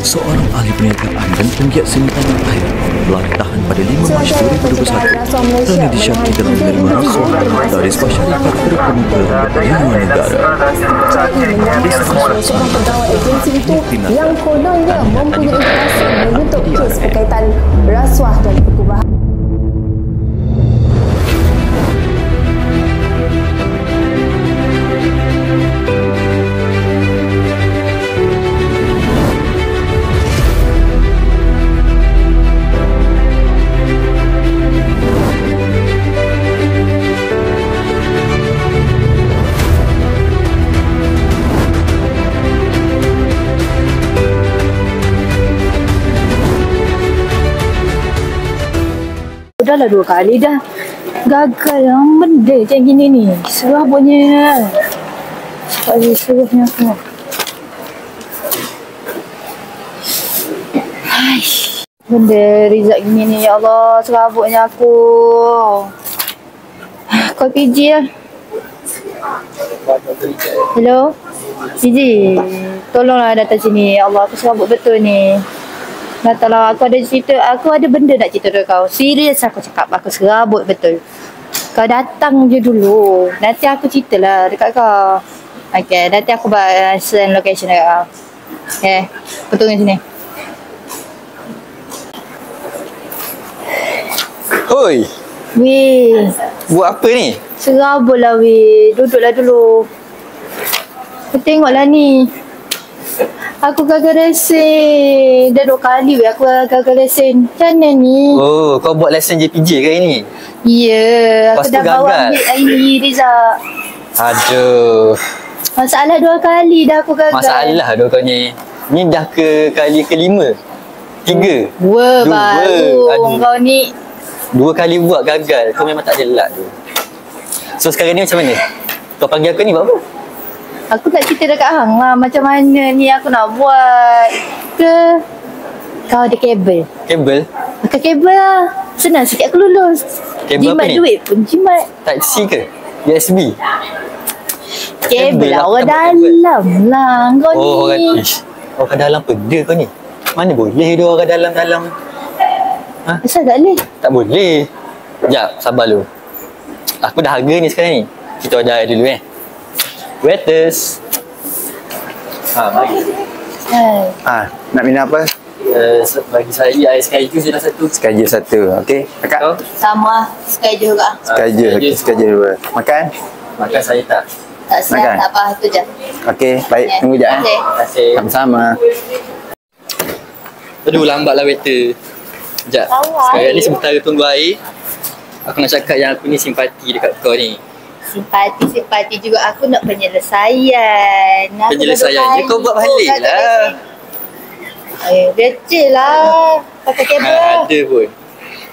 seorang ahli perniagaan dan penggiat seni tanah air telah ditahan pada 5 Mac 2021 kerana disyaki telah menerima rasuah dari Syarikat Perpenipuan Perlindungan Negara. Seorang pegawai agensi itu yang kononnya mempunyai kuasa menuntut kes berkaitan rasuah dan perkubahan. Dah lah 2 kali dah gagal yang benda macam gini ni. Serabutnya. Sekali serabutnya aku. Aish. Benda result gini ni, ya Allah, serabutnya aku. Kau PG lah. Hello? PG, tolonglah datang sini. Ya Allah, aku serabut betul ni. Datanglah, aku ada cerita, aku ada benda nak cerita dengan kau. Serius aku cakap, aku serabut betul. Kau datang je dulu. Nanti aku ceritalah dekat kau. Okay, nanti aku send location dekat kau. Okay, aku tunggu sini. Hoi, Weh, buat apa ni? serabut lah weh. Duduklah dulu. Kau tengoklah ni. Aku gagal lesen. Dah 2 kali weh aku gagal lesen. Macam mana ni? Oh, kau buat lesen JPJ ke hari ni? Ya, Lepas aku tu dah bawa gagal? ambil hari ni Riza. Aduh, Masalah 2 kali dah aku gagal. masalah dah kau ni. Ni dah ke kali ke-5. 3. Dua baru. Aduh. Kau ni 2 kali buat gagal. Kau memang tak ada luck tu. So sekarang ni macam mana? Kau panggil aku ni buat apa? aku nak cerita dekat hang lah macam mana ni aku nak buat. Ke kau ada kabel? Kabel? Pakai kabel lah. Senang sikit aku lulus. Kabel apa Jimat ni? duit pun jimat. Type C ke? USB? Kabel lah lah, orang tak buat kabel. dalam lah kau ni. Oh, orang ish. Orang dalam benda kau ni. Mana boleh dia orang dalam-dalam. Asal tak boleh? Tak boleh. Sekejap, sabar dulu. Aku dah harga ni sekarang ni. Kita order dulu Waiters. Mari. Hai. Nak minum apa? Bagi saya ais kayu je dah satu. Sekaja satu. Okey. Kakak? Kau? Sama sekali juga. Sekaja. Okey, sekaja dua. Makan? Makan saya tak. Tak siap Makan. tak apa tu je. Okey, baik. Ya. Tunggu jap Okey. Terima kasih. Sama-sama. Aduh, lambatlah waiter. Sekejap. Awal. Sekarang ni sementara tunggu air. Aku nak cakap yang aku ni simpati dekat kau ni. Simpati juga aku nak penyelesaian. Aku Penyelesaian je kau buat balik lah. Receh lah. Pakai kabel lah. Ada pun.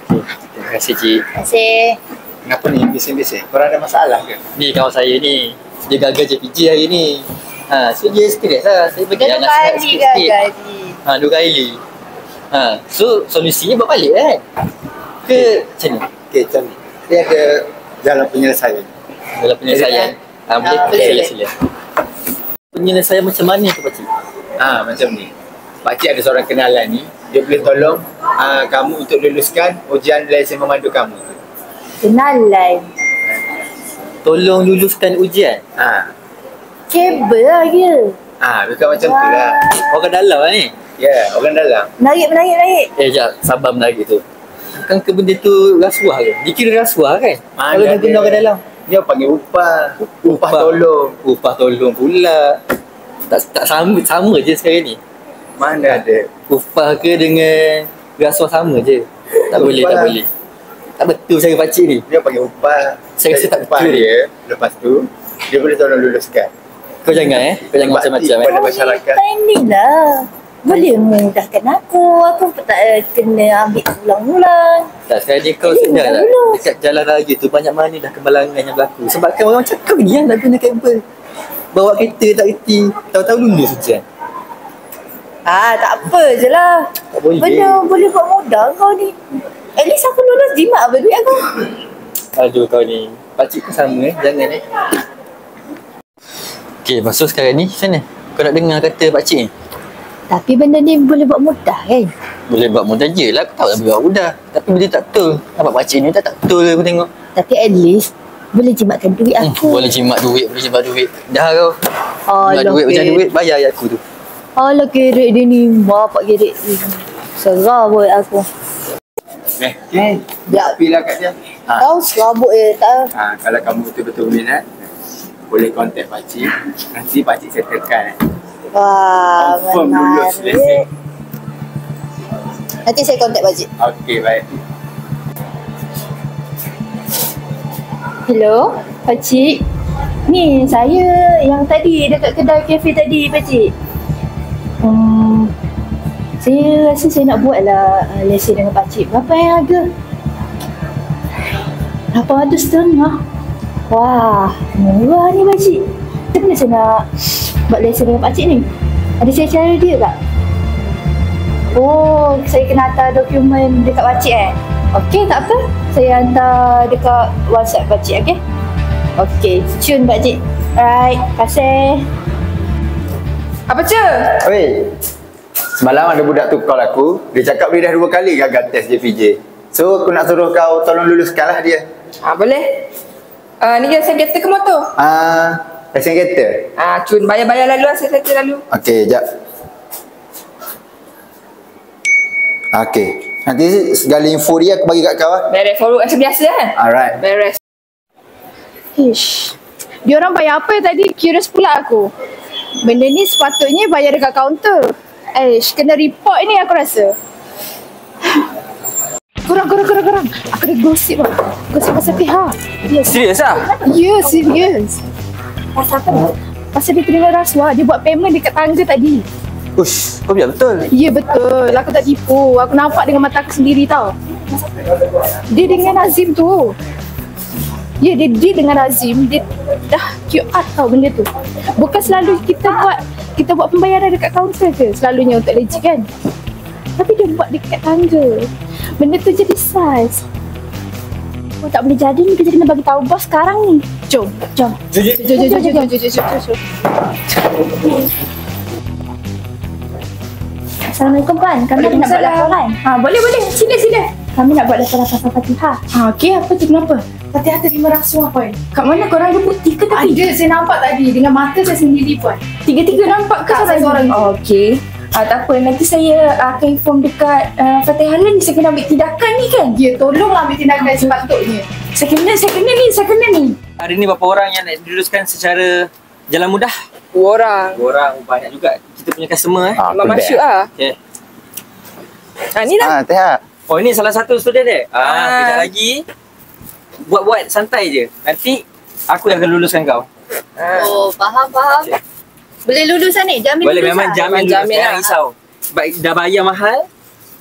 Terima kasih cik. Terima kasih. Kenapa ni? Bising-bising. Korang ada masalah ke? Ni kawan saya ni. Dia gagal JPJ hari ni. So dia stres lah. Saya bagi Dah 2 yang nasihat kali sikit-sikit. gagal ni. 2 kali. So solusinya buat balik kan? Ke macam ni? Okey, macam ni. Dia ada jalan penyelesaian. Dalam penyelesaian. Boleh? boleh. Sila. Penyelesaian macam mana tu pakcik? Macam ni. Pakcik ada seorang kenalan ni. Dia boleh tolong kamu untuk luluskan ujian lesen memandu kamu tu. Kenalan. Tolong luluskan ujian. Kabel lah dia. Bukan macam tu lah. Orang dalam lah ni. Ya, orang dalam. Menarik. Sekejap. Sabar menarik tu. Kan ke benda tu rasuah ke? Dikira rasuah kan? Kalau dia guna orang dalam. Dia panggil upah. Upah tolong. Upah tolong pula. Tak sama je sekarang ni. Mana ada. Upah ke dengan rasuah sama je. Tak boleh. Tak betul cara pakcik ni. Dia panggil upah. Saya rasa tak upah betul. dia. Lepas tu, dia boleh tolong luluskan. Kau jangan Kau jangan macam-macam Pada masyarakat. Timing lah. Boleh mudahkan aku. Aku pun tak kena ambil ulang-ulang. Tak, sekarang ni kau Jadi, sedar tak? dulu. Dekat jalan raya tu banyak mana dah kemalangan yang berlaku. Sebabkan orang macam kau ni yang nak guna kabel. Bawa kereta tak reti. Tahu-tahu lulus ujian. Tak apa je lah. Tak boleh. Benda boleh buat mudah kau ni. At least aku lulus jimat apa duit aku. Aduh kau ni. Pakcik pun sama Jangan Okay, lepas tu sekarang ni macam mana? Kau nak dengar kata pakcik ni? Tapi benda ni boleh buat mudah kan? Boleh buat mudah je lah. Aku tahu lah boleh buat mudah. Tapi benda tak betul. Nampak pakcik ni tak betul aku tengok. Tapi at least boleh jimatkan duit aku. Boleh jimat duit. Dah kau. Jimat duit macam duit, bayar je aku tu. Alah kerek dia ni. Bapak kerek ni. Serah buat aku. Ya. Pilih kat dia. Tahu serabut je. Tak. Kalau kamu betul-betul minat, boleh kontak pakcik. Nanti pakcik settlekan. Wah, Confirm lulus menarik. lesen. Nanti saya kontak pakcik. Okey, baik. Hello, pakcik. Ni saya yang tadi dekat kedai kafe tadi, pakcik. Saya rasa saya nak buat lah lesen dengan pakcik. Berapa yang harga? RM850. Wah, murah ni pakcik. Macam mana saya nak buat lesen dengan pakcik ni? Ada cara dia tak? Oh, saya kena hantar dokumen dekat pakcik Okey, tak apa. Saya hantar dekat WhatsApp pakcik, okey? Okey, cun pakcik. Alright, terima kasih. Apa ce? Oi. Semalam ada budak tu call aku. Dia cakap dia dah 2 kali gagal test JPJ. So aku nak suruh kau tolong luluskan lah dia. Boleh. Ni lesen kereta ke motor? Lesen kereta. Cun bayar lalu lah, saya settle lalu. Okey, jap. Okey. Nanti segala info dia aku bagi kat kau lah. Beres forward macam biasa kan? Alright. Beres. Ish. Diorang bayar apa tadi? Curious pula aku. Benda ni sepatutnya bayar dekat kaunter. Kena report ni aku rasa. Korang. Aku ada gosip lah. Gosip pasal pihak. Yes. Serius lah? Ya, serius. Pasal apa? Pasal dia terima rasuah. Dia buat payment dekat tangga tadi. Ush, kau biar betul. Ya, betul. Aku tak tipu. Aku nampak dengan mata aku sendiri tau. Dia dengan Azim tu. Ya, dia dengan Azim. Dia dah QR tau benda tu. Bukan selalu kita buat pembayaran dekat kaunter ke? Selalunya untuk legit kan? Tapi dia buat dekat tangga. Benda tu jadi saiz. Oh, tak boleh jadi ni. Kita kena bagi tahu bos sekarang ni. Jom. Jom. Assalamualaikum Puan. Kami nak buat laporan. Boleh. Sila. Kami nak buat laporan pasal Fatihah. Okey, apa tu kenapa? Fatihah terima rasuah Puan. Kat mana korang ada bukti ke tadi? Ada, saya nampak tadi dengan mata saya sendiri Puan. Tiga-tiga nampak ke salah seorang? Okey. Tak apa, nanti saya akan inform dekat Fatihah ni. Saya kena ambil tindakan ni kan? Ya, tolong ambil tindakan sepatutnya. Saya kena ni. Hari ni berapa orang yang nak diluluskan secara jalan mudah? 2 orang. 2 orang, banyak juga kita punya customer Memang masyuk lah. Okay. Ni lah. Tehak. Oh, ini salah satu student dia. Kejap lagi buat santai je. Nanti aku yang akan luluskan kau. Oh, faham. Okay. Boleh lulusan ni? Jamin Boleh, lulus memang lah. jamin lulus. Jamin Jangan lah. risau. Dah bayar mahal,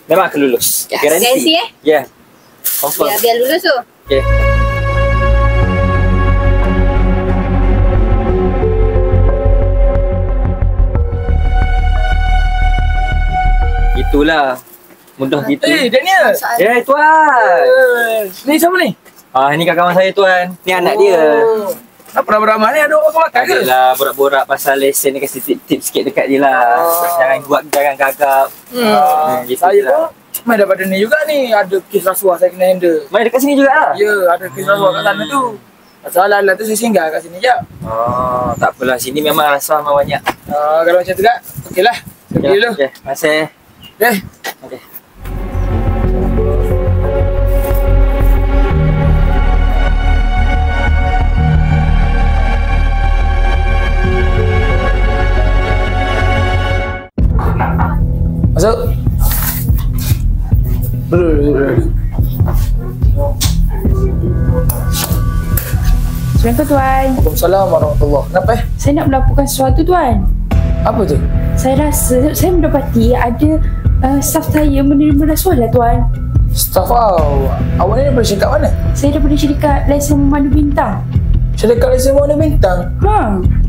memang akan lulus. Yes. Garanti. Garanti, Ya. Confirm. Biar lulus tu. Okay. Itulah. Mudah gitu. Daniel. Tuan. Ni siapa ni? Ni kawan saya tuan. Ni anak dia. Apa ramai-ramai ni ada orang makan ke? Adalah borak-borak pasal lesen ni, kasi tip sikit dekat dia lah. Jangan gagap. Gitu Saya lah. pun main daripada ni juga ni. Ada kes rasuah saya kena handle. Main dekat sini juga lah. Ya, ada kes rasuah kat sana tu. Masalah lah tu saya singgah kat sini je. Tak apalah. Sini memang rasuah memang banyak. Kalau macam tu kak, okey lah. Saya pergi dulu. Okay. Terima kasih. Okay. Okay. Masuk. Assalamualaikum tuan. Waalaikumsalam warahmatullahi. Kenapa Saya nak melaporkan sesuatu tuan. Apa tu? Saya rasa saya mendapati ada staff saya menerima rasuah lah tuan. Staff awak ni daripada syarikat mana? Saya daripada syarikat lesen memandu bintang. Syarikat lesen warna bintang.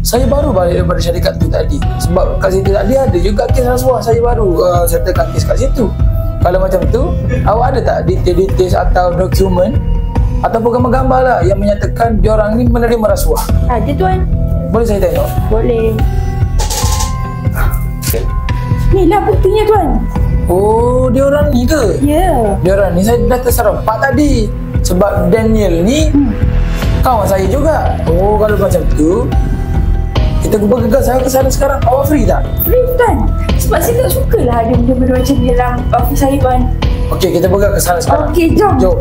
Saya baru balik daripada syarikat tu tadi. Sebab kat situ tadi ada juga kes rasuah. Saya baru settlekan kes kat situ. Kalau macam tu, awak ada tak details atau dokumen ataupun gambar-gambar lah yang menyatakan diorang ni menerima rasuah? Ada tuan. Boleh saya tengok? Boleh. Ni lah buktinya tuan. Oh, dia orang ni ke? Ya. Dia orang ni saya dah terserempak tadi. Sebab Daniel ni kawan saya juga. Oh, kalau macam tu kita bergegas saya ke sana sekarang. Awak free tak? Free tuan. Sebab saya tak sukalah ada benda-benda macam ni dalam office saya tuan. Okey, kita bergegas ke sana sekarang. Okey, jom. Jom.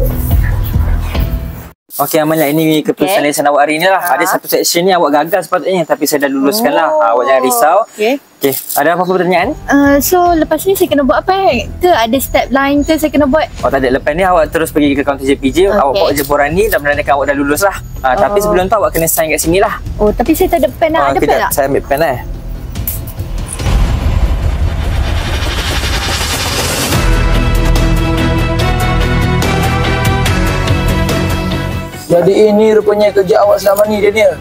Okey Amalia, ini keputusan lesson awak hari ni lah. Ada satu section ni awak gagal sepatutnya, tapi saya dah luluskan lah. Awak jangan risau. Okey. Okey, ada apa-apa pertanyaan? So lepas ni saya kena buat apa? Ke ada step lain ke saya kena buat? Oh tak ada, lepas ni awak terus pergi ke kaunter JPJ. Awak bawa je borang ni dan menandakan awak dah lulus lah. Tapi sebelum tu awak kena sign kat sini lah. Oh tapi saya tak ada pen lah. Ada pen tak? Saya ambil pen lah. Jadi ini rupanya kerja awak selama ni, Daniel.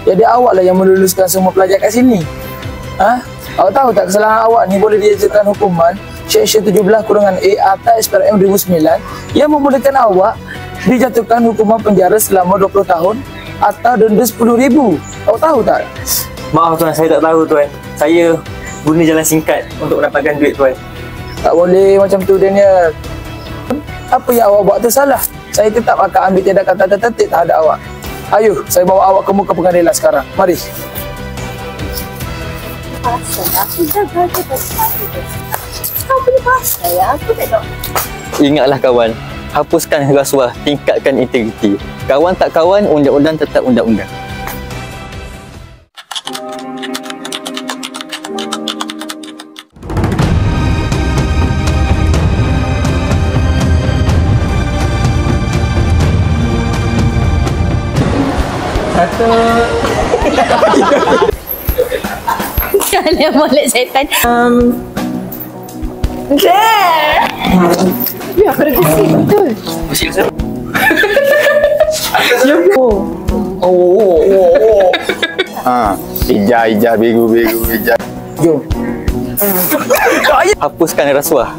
Jadi awak lah yang meluluskan semua pelajar kat sini. Awak tahu tak kesalahan awak ni boleh dijatuhkan hukuman Seksyen 17-A Akta SPRM 2009 yang membolehkan awak dijatuhkan hukuman penjara selama 20 tahun atau denda RM10,000. Awak tahu tak? Maaf tuan, saya tak tahu tuan. Saya guna jalan singkat untuk mendapatkan duit tuan. Tak boleh macam tu, Daniel. Apa yang awak buat tu salah. Saya tetap akan ambil tindakan tertentu terhadap awak. Ayo, saya bawa awak ke muka pengadilan sekarang. Mari. Pasal aku dah gagal kau punya pasal ya. Aku tak tahu. Ingatlah kawan, hapuskan rasuah, tingkatkan integriti. Kawan tak kawan, undang-undang tetap undang-undang. Kalian molek setan. Ya, aku dah kesih betul. Ijah, begu, ijah. Jom. Hapuskan rasuah.